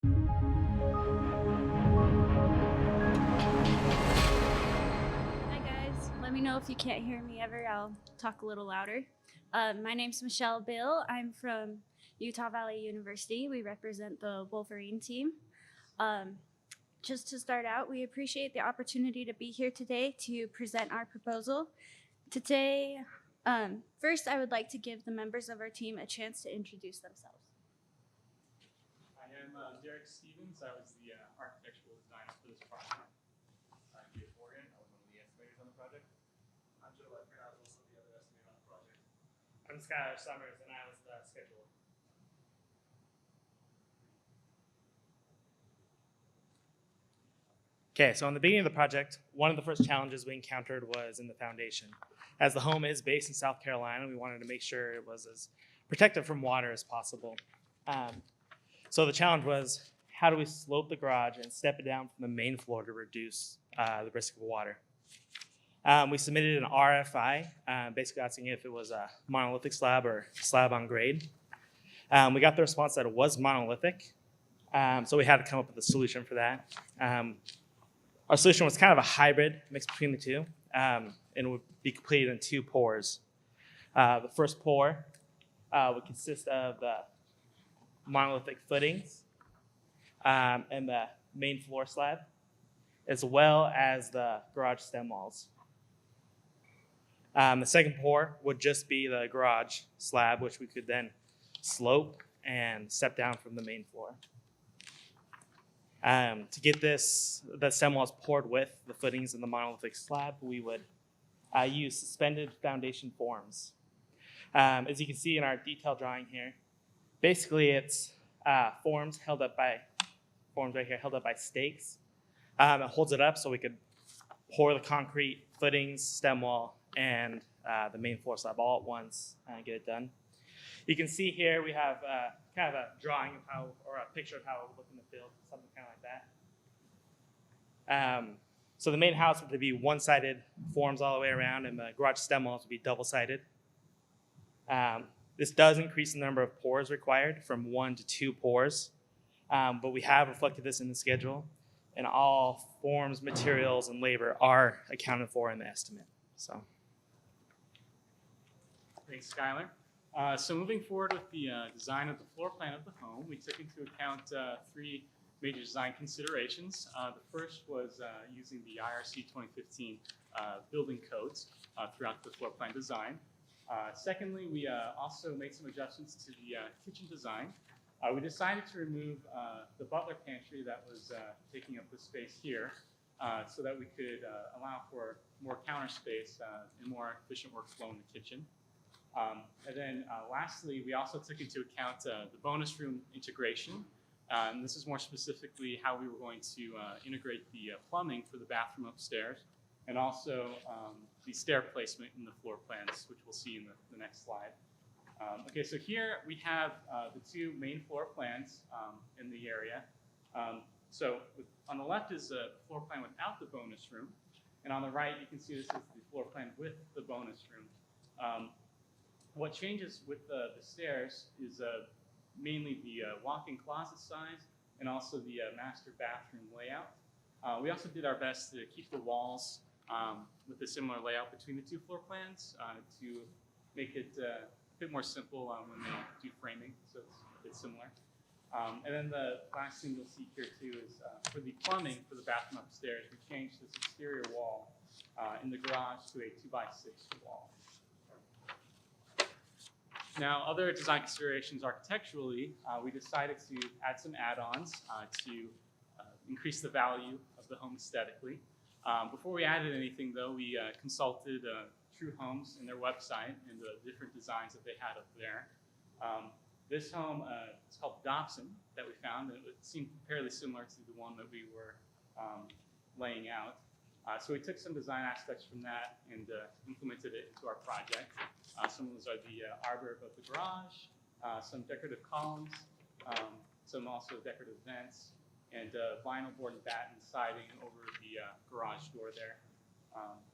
Hi guys, let me know if you can't hear me ever. I'll talk a little louder. My name's Michelle Bill. I'm from Utah Valley University. We represent the Wolverine team. Just to start out, we appreciate the opportunity to be here today to present our proposal. Today, first I would like to give the members of our team a chance to introduce themselves. I am Derek Stevens. I was the architectural designer for this project. I'm Jay Forgan. I was one of the estimators on the project. I'm Joe Ledford. I was also the other estimator on the project. I'm Skylar Summers, and I was the scheduler. Okay, so in the beginning of the project, one of the first challenges we encountered was in the foundation. As the home is based in South Carolina, we wanted to make sure it was as protected from water as possible. So the challenge was, how do we slope the garage and step it down from the main floor to reduce the risk of water? We submitted an RFI, basically asking if it was a monolithic slab or slab on grade. We got the response that it was monolithic, so we had to come up with a solution for that. Our solution was kind of a hybrid mix between the two, and it would be completed in 2 pours. The first pour would consist of the monolithic footings and the main floor slab, as well as the garage stem walls. The second pour would just be the garage slab, which we could then slope and step down from the main floor. To get the stem walls poured with the footings and the monolithic slab, we would use suspended foundation forms. As you can see in our detail drawing here, basically it's forms right here held up by stakes. It holds it up so we could pour the concrete, footings, stem wall, and the main floor slab all at once and get it done. You can see here we have kind of a drawing of how, or a picture of how it would look in the field, something kind of like that. So the main house would be one-sided forms all the way around, and the garage stem walls would be double-sided. This does increase the number of pours required from 1 to 2 pours, but we have reflected this in the schedule, and all forms, materials, and labor are accounted for in the estimate. So. Thanks, Skylar. So moving forward with the design of the floor plan of the home, we took into account 3 major design considerations. The first was using the IRC 2015 building codes throughout the floor plan design. Secondly, we also made some adjustments to the kitchen design. We decided to remove the butler pantry that was taking up the space here so that we could allow for more counter space and more efficient workflow in the kitchen. And then lastly, we also took into account the bonus room integration. And this is more specifically how we were going to integrate the plumbing for the bathroom upstairs, and also the stair placement in the floor plans, which we'll see in the next slide. Okay, so here we have the 2 main floor plans in the area. On the left is a floor plan without the bonus room, and on the right you can see this is the floor plan with the bonus room. What changes with the stairs is mainly the walk-in closet size and also the master bathroom layout. We also did our best to keep the walls with a similar layout between the 2 floor plans to make it a bit more simple when they do framing, so it's similar. And then the last thing you'll see here too is for the plumbing for the bathroom upstairs, we changed this exterior wall in the garage to a 2x6 wall. Now, other design considerations architecturally, we decided to add some add-ons to increase the value of the home aesthetically. Before we added anything, though, we consulted True Homes and their website and the different designs that they had up there. This home is called Dobson that we found, and it seemed fairly similar to the one that we were laying out. So we took some design aspects from that and implemented it into our project. Some of those are the arbor above the garage, some decorative columns, some also decorative vents, and vinyl board and batten siding over the garage door there.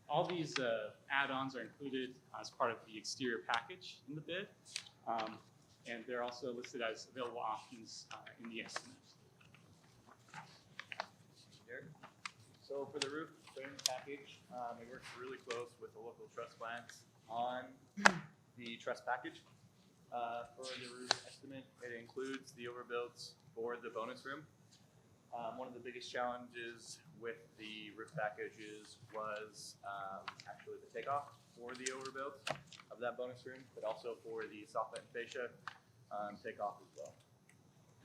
All these add-ons are included as part of the exterior package in the bid, and they're also listed as available options in the estimate. So for the roof framing package, we worked really close with the local truss plants on the truss package. For the roof estimate, it includes the overbuilds for the bonus room. One of the biggest challenges with the roof packages was actually the takeoff for the overbuilds of that bonus room, but also for the soffit and fascia takeoff as well.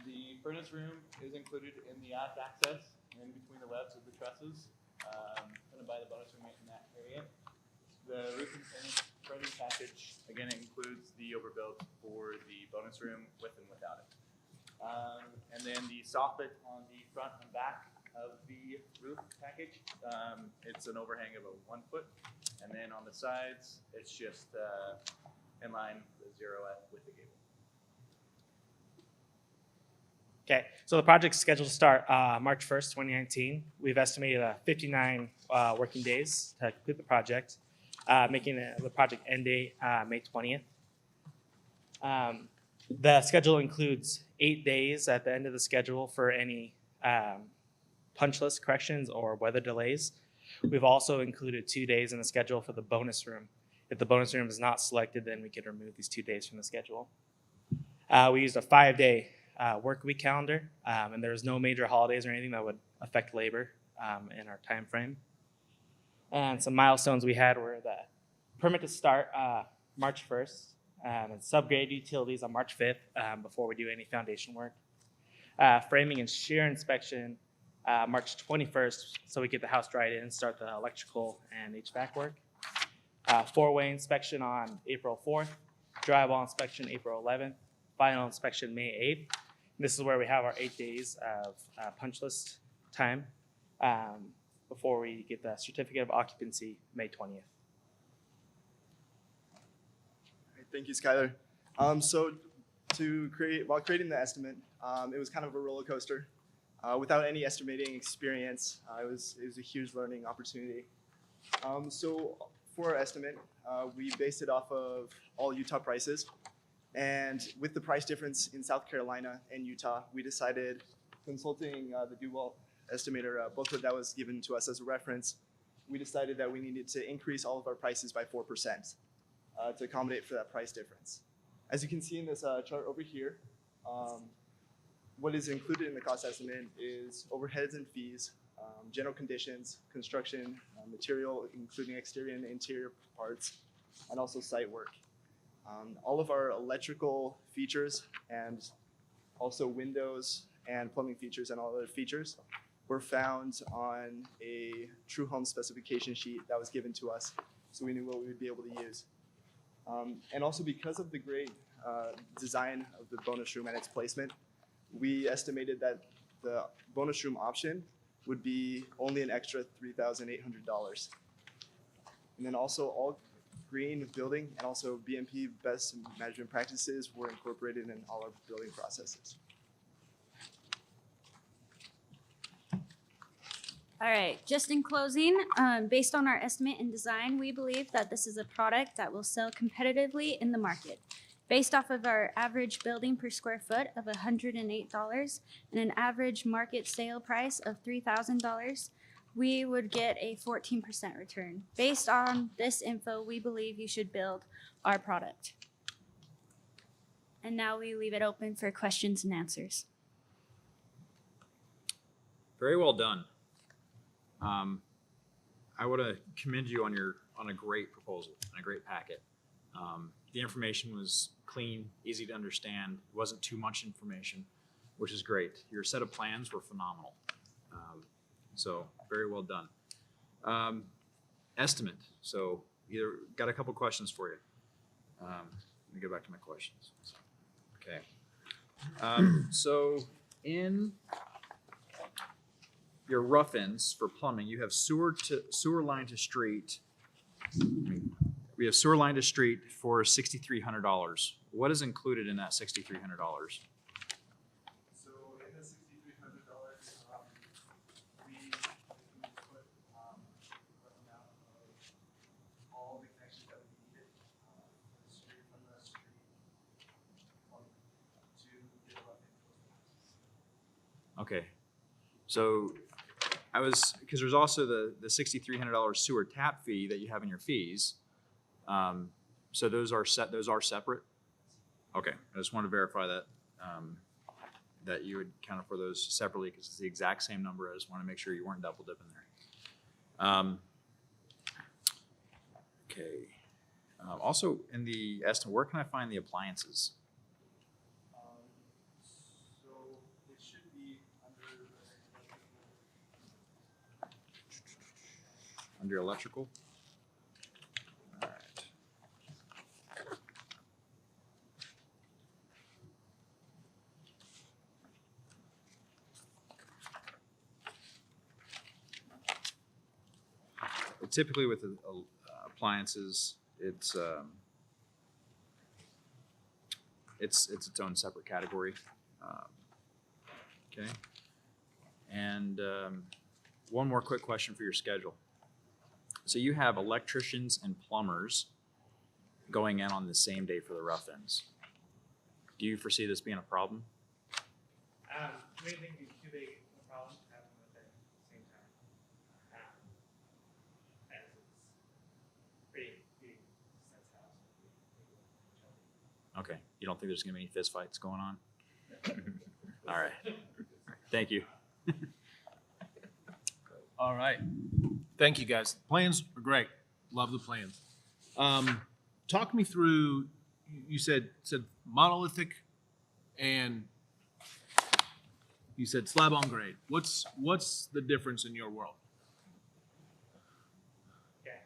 The furnace room is included in the aft access in between the webs of the trusses, kind of by the bonus room in that area. The roof and framing package, again, includes the overbuild for the bonus room with and without it. And then the soffit on the front and back of the roof package, it's an overhang of a 1 foot. And then on the sides, it's just in line with 0F with the gable. Okay, so the project's scheduled to start March 1st, 2019. We've estimated 59 working days to complete the project, making the project end date May 20th. The schedule includes 8 days at the end of the schedule for any punch list corrections or weather delays. We've also included 2 days in the schedule for the bonus room. If the bonus room is not selected, then we can remove these 2 days from the schedule. We used a 5-day work week calendar, and there's no major holidays or anything that would affect labor in our time frame. And some milestones we had were the permit to start March 1st, and subgrade utilities on March 5th before we do any foundation work. Framing and shear inspection March 21st, so we get the house dried in and start the electrical and HVAC work. 4-way inspection on April 4th, drywall inspection April 11th, final inspection May 8th. This is where we have our 8 days of punch list time before we get the certificate of occupancy May 20th. Thank you, Skylar. So while creating the estimate, it was kind of a roller coaster. Without any estimating experience, it was a huge learning opportunity. So for our estimate, we based it off of all Utah prices. And with the price difference in South Carolina and Utah, we decided, consulting the Duwalt estimator booklet that was given to us as a reference, we decided that we needed to increase all of our prices by 4% to accommodate for that price difference. As you can see in this chart over here, what is included in the cost estimate is overheads and fees, general conditions, construction, material, including exterior and interior parts, and also site work. All of our electrical features and also windows and plumbing features and all other features were found on a true home specification sheet that was given to us, so we knew what we would be able to use. And also because of the great design of the bonus room and its placement, we estimated that the bonus room option would be only an extra $3,800. And then also all green building and also BMP best management practices were incorporated in all our building processes. All right, just in closing, based on our estimate and design, we believe that this is a product that will sell competitively in the market. Based off of our average building per square foot of $108 and an average market sale price of $3,000, we would get a 14% return. Based on this info, we believe you should build our product. And now we leave it open for questions and answers. Very well done. I want to commend you on a great proposal and a great packet. The information was clean, easy to understand. It wasn't too much information, which is great. Your set of plans were phenomenal. So very well done. Estimate. So either got a couple questions for you. Let me go back to my questions. Okay. So in your rough ends for plumbing, you have sewer line to street. We have sewer line to street for $6,300. What is included in that $6,300? So in the $6,300, we put an amount of all the connections that we needed straight from the street to get a rough info. Okay. So because there's also the $6,300 sewer tap fee that you have in your fees. So those are separate? Okay, I just want to verify that, that you would count for those separately because it's the exact same number. I just want to make sure you weren't double dipping there. Okay. Also in the estimate, where can I find the appliances? So it should be Under electrical? All right. Typically with appliances, it's its own separate category. Okay. And one more quick question for your schedule. So you have electricians and plumbers going in on the same day for the rough-ins. Do you foresee this being a problem? We think it'd be too big a problem to have them at the same time. As it's pretty big sense house. Okay. You don't think there's going to be any fist fights going on? All right. Thank you. All right. Thank you, guys. Plans are great. Love the plans. Talk me through, you said monolithic and you said slab on grade. What's the difference in your world? Okay.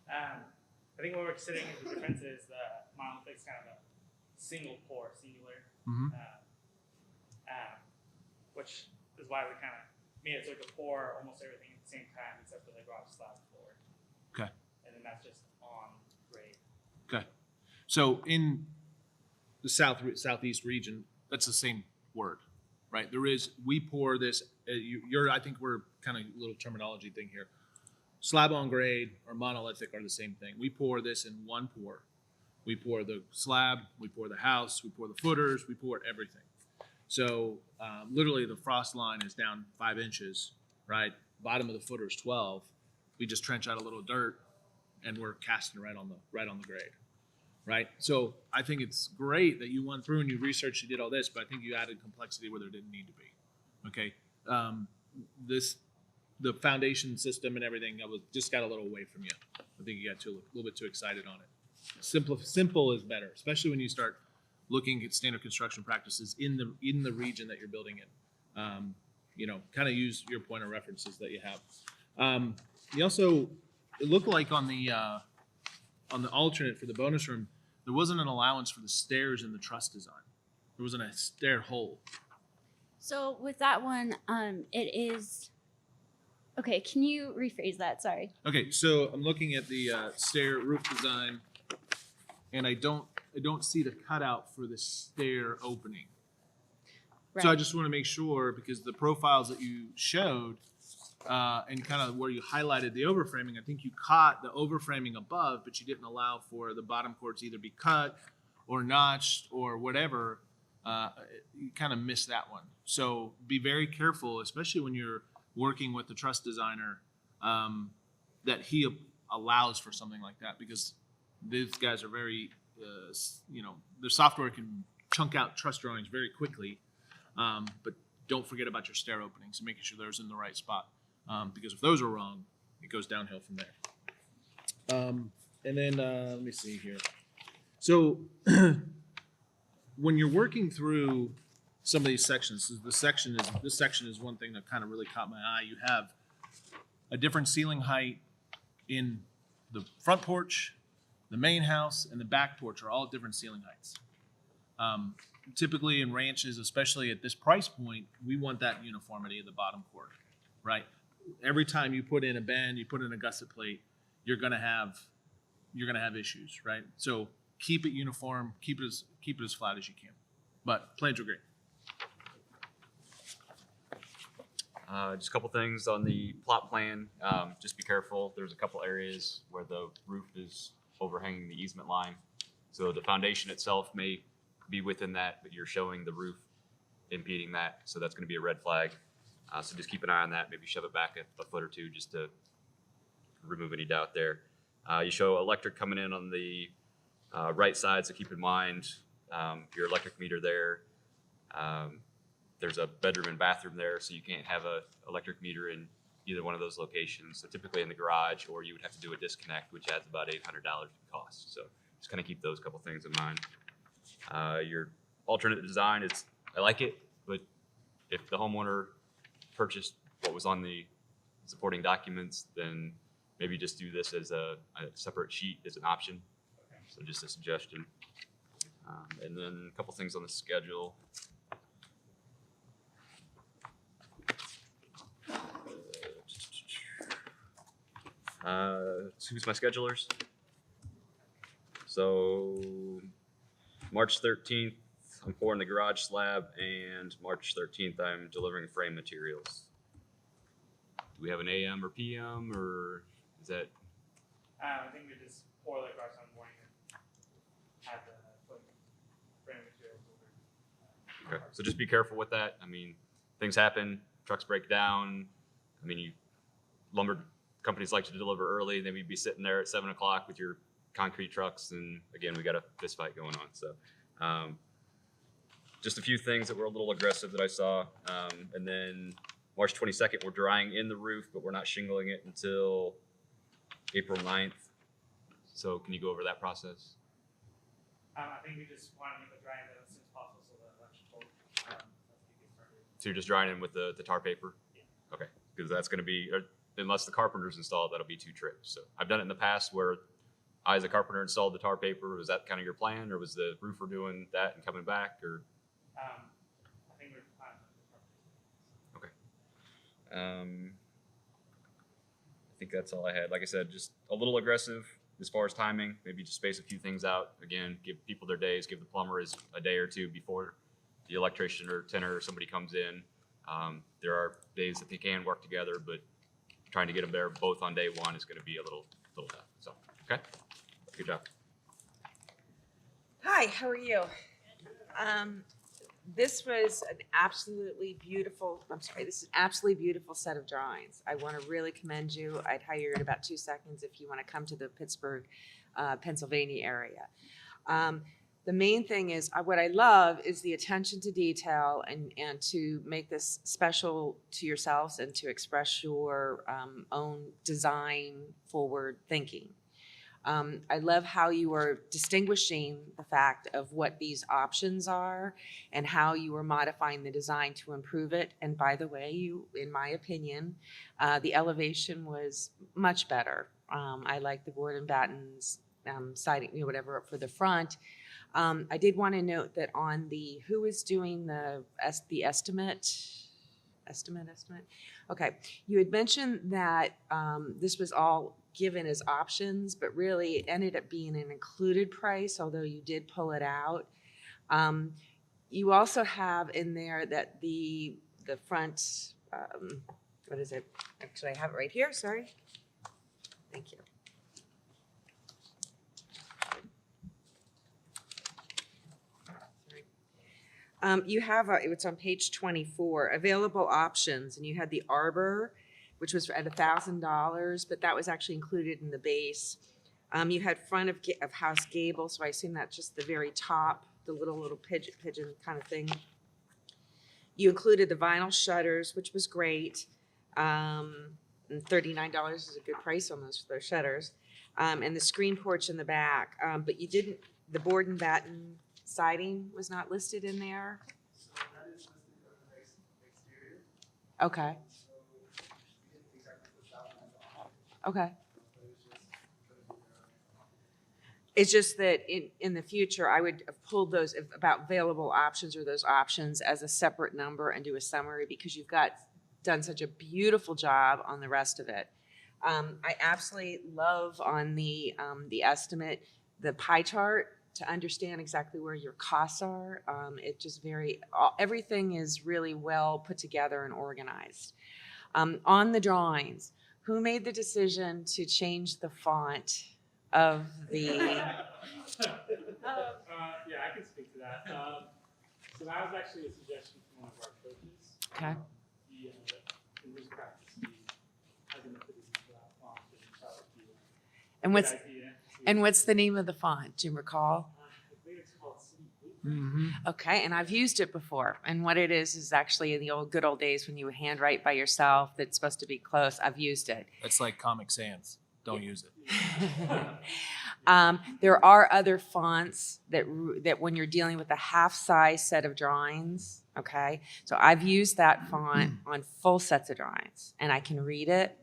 I think what we're considering is the difference is the monolithic's kind of a single pour, singular, Mhm. which is why we kind of made it so we could pour almost everything at the same time except for the garage slab floor. Okay. And then that's just on grade. Okay. So in the southeast region, that's the same word, right? We pour this, I think we're kind of a little terminology thing here. Slab on grade or monolithic are the same thing. We pour this in one pour. We pour the slab, we pour the house, we pour the footers, we pour everything. So literally the frost line is down 5 inches, right? Bottom of the footer is 12. We just trench out a little dirt and we're casting right on the grade, right? So I think it's great that you went through and you researched, you did all this, but I think you added complexity where there didn't need to be. Okay, the foundation system and everything just got a little away from you. I think you got a little bit too excited on it. Simple is better, especially when you start looking at standard construction practices in the region that you're building in. Kind of use your point of references that you have. You also, it looked like on the alternate for the bonus room, there wasn't an allowance for the stairs in the truss design. There wasn't a stair hole. So with that one, it is. Okay, can you rephrase that? Sorry. Okay, so I'm looking at the stair roof design, and I don't see the cutout for the stair opening. Right. So I just want to make sure, because the profiles that you showed and kind of where you highlighted the overframing, I think you caught the overframing above, but you didn't allow for the bottom chords either be cut or notched or whatever. You kind of missed that one. So be very careful, especially when you're working with the truss designer, that he allows for something like that, because these guys are very, their software can chunk out truss drawings very quickly. But don't forget about your stair openings and making sure those are in the right spot. Because if those are wrong, it goes downhill from there. And then let me see here. So when you're working through some of these sections, this section is one thing that kind of really caught my eye. You have a different ceiling height in the front porch, the main house, and the back porch are all different ceiling heights. Typically in ranches, especially at this price point, we want that uniformity of the bottom chord, right? Every time you put in a bend, you put in a gusset plate, you're gonna have issues, right? So keep it uniform, keep it as flat as you can. But plans are great. Just a couple things on the plot plan. Just be careful. There's a couple areas where the roof is overhanging the easement line. So the foundation itself may be within that, but you're showing the roof impeding that. So that's going to be a red flag. So just keep an eye on that. Maybe shove it back a foot or two just to remove any doubt there. You show electric coming in on the right side, so keep in mind your electric meter there. There's a bedroom and bathroom there, so you can't have a electric meter in either one of those locations. So typically in the garage, or you would have to do a disconnect, which adds about $800 in cost. So just kind of keep those couple things in mind. Your alternate design is, I like it, but if the homeowner purchased what was on the supporting documents, then maybe just do this as a separate sheet as an option. So just a suggestion. And then a couple things on the schedule. Who's my schedulers? So March 13th, I'm pouring the garage slab, and March 13th, I'm delivering frame materials. Do we have an AM or PM, or is that? I think we just pour the garage on morning and have the frame materials over. Okay, so just be careful with that. I mean, things happen, trucks break down. I mean, lumber companies like to deliver early. Then we'd be sitting there at 7 o'clock with your concrete trucks, and again, we got a fist fight going on. So just a few things that were a little aggressive that I saw. And then March 22nd, we're drying in the roof, but we're not shingling it until April 9th. So can you go over that process? I think we just want to make it dry as soon as possible so the electrical get started. So you're just drying in with the tar paper? Yeah. Okay, because that's going to be, unless the carpenter's installed, that'll be 2 trips. So I've done it in the past where I, as a carpenter, installed the tar paper. Was that kind of your plan, or was the roofer doing that and coming back, or? I think we're fine with the Okay. I think that's all I had. Like I said, just a little aggressive as far as timing. Maybe just space a few things out. Again, give people their days. Give the plumber a day or two before the electrician or tenor or somebody comes in. There are days that they can work together, but trying to get them there both on day one is going to be a little tough. So, okay, good job. Hi, how are you? This was an absolutely beautiful, this is an absolutely beautiful set of drawings. I want to really commend you. I'd hire you in about 2 seconds if you want to come to the Pittsburgh, Pennsylvania area. The main thing is, what I love is the attention to detail and to make this special to yourselves and to express your own design forward thinking. I love how you are distinguishing the fact of what these options are and how you are modifying the design to improve it. And by the way, in my opinion, the elevation was much better. I like the board and battens siding, whatever for the front. I did want to note that on the who is doing the estimate. Okay, you had mentioned that this was all given as options, but really it ended up being an included price, although you did pull it out. You also have in there that the front, what is it? Actually, I have it right here, sorry. Thank you. You have, it's on page 24, available options, and you had the arbor, which was at $1,000, but that was actually included in the base. You had front of house gable, so I assume that's just the very top, the little pigeon kind of thing. You included the vinyl shutters, which was great. And $39 is a good price on those shutters. And the screen porch in the back, but you didn't, the board and batten siding was not listed in there. So that is listed on the exterior. Okay, So we didn't exactly put that one on. okay. But it was just put it there. It's just that in the future, I would have pulled those about available options or those options as a separate number and do a summary because you've done such a beautiful job on the rest of it. I absolutely love on the estimate, the pie chart to understand exactly where your costs are. It just everything is really well put together and organized. On the drawings, who made the decision to change the font of the? Yeah, I can speak to that. So that was actually a suggestion from one of our coaches. Okay. He ended up And what's Good idea. and what's the name of the font? Do you recall? I believe it's called City Blue. Okay, and I've used it before. And what it is actually in the good old days when you would handwrite by yourself that's supposed to be close. I've used it. It's like Comic Sans. Don't use it. There are other fonts that when you're dealing with a half-size set of drawings, okay? So I've used that font on full sets of drawings, and I can read it.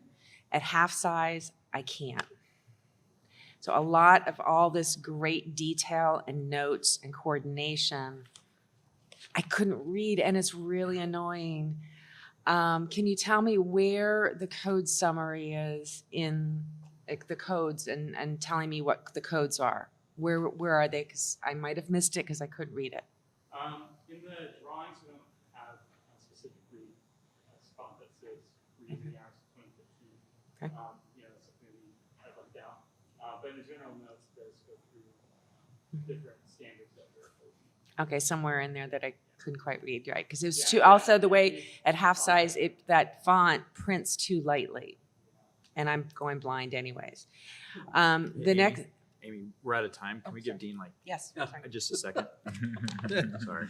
At half size, I can't. So a lot of all this great detail and notes and coordination, I couldn't read, and it's really annoying. Can you tell me where the code summary is in like the codes and telling me what the codes are? Where are they? Because I might have missed it because I couldn't read it. In the drawings, we don't have specifically a spot that says read the hours of 2015. Okay. That's something I left out. But in the general notes, it does go through different standards that we're opposing. Okay, somewhere in there that I couldn't quite read, right? Because it was Yeah, too. yeah, Also, the way yeah. at half size, that font prints too lightly, and I'm going blind anyways. The Amy, next, Amy, we're out of time. Can Oh, we give sorry. Dean like yes, just a second? Sorry.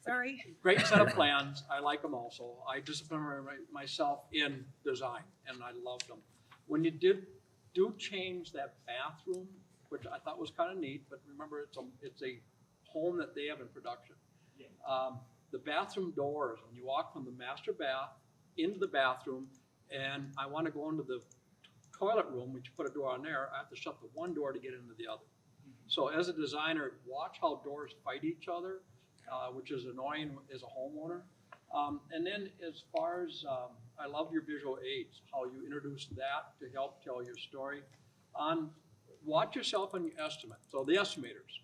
sorry. Great set of plans. I like them also. I disciplined myself in design, and I loved them. When you do change that bathroom, which I thought was kind of neat, but remember it's a home that they have in production. The bathroom doors, when you walk from the master bath into the bathroom, and I want to go into the toilet room, which you put a door on there, I have to shut the one door to get into the other. So as a designer, watch how doors fight each other, which is annoying as a homeowner. And then as far as, I love your visual aids, how you introduced that to help tell your story. Watch yourself on your estimate. So the estimators,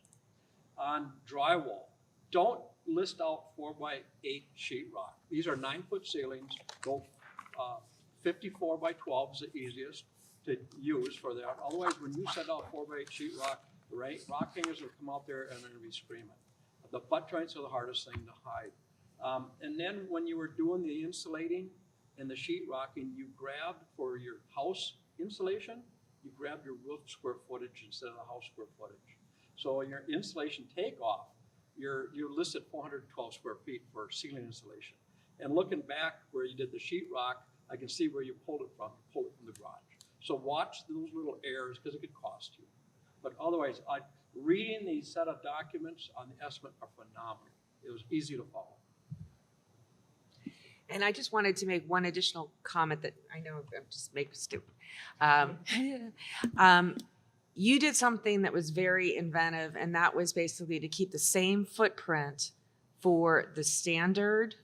on drywall, don't list out 4x8 sheetrock. These are 9-foot ceilings, go 54 by 12 is the easiest to use for that. Otherwise, when you set out 4x8 sheetrock, the rock hangers will come out there and they're gonna be screaming. The butt joints are the hardest thing to hide. And then when you were doing the insulating and the sheetrocking, you grabbed for your house insulation, you grabbed your roof square footage instead of the house square footage. So in your insulation takeoff, you're listed 412 square feet for ceiling insulation. And looking back where you did the sheetrock, I can see where you pulled it from. You pulled it from the garage. So watch those little errors because it could cost you. But otherwise, reading these set of documents on the estimate are phenomenal. It was easy to follow. And I just wanted to make one additional comment that I know I'm just making stupid. You did something that was very inventive, and that was basically to keep the same footprint for the standard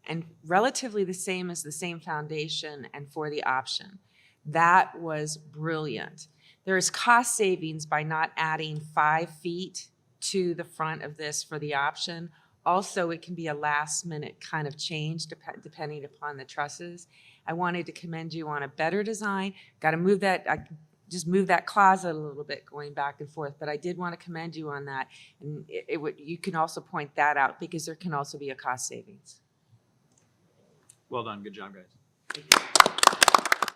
and relatively the same as the same foundation and for the option. That was brilliant. There is cost savings by not adding 5 feet to the front of this for the option. Also, it can be a last minute kind of change depending upon the trusses. I wanted to commend you on a better design. Got to move that, just move that closet a little bit going back and forth, but I did want to commend you on that. And you can also point that out because there can also be a cost savings. Well done. Good job, guys.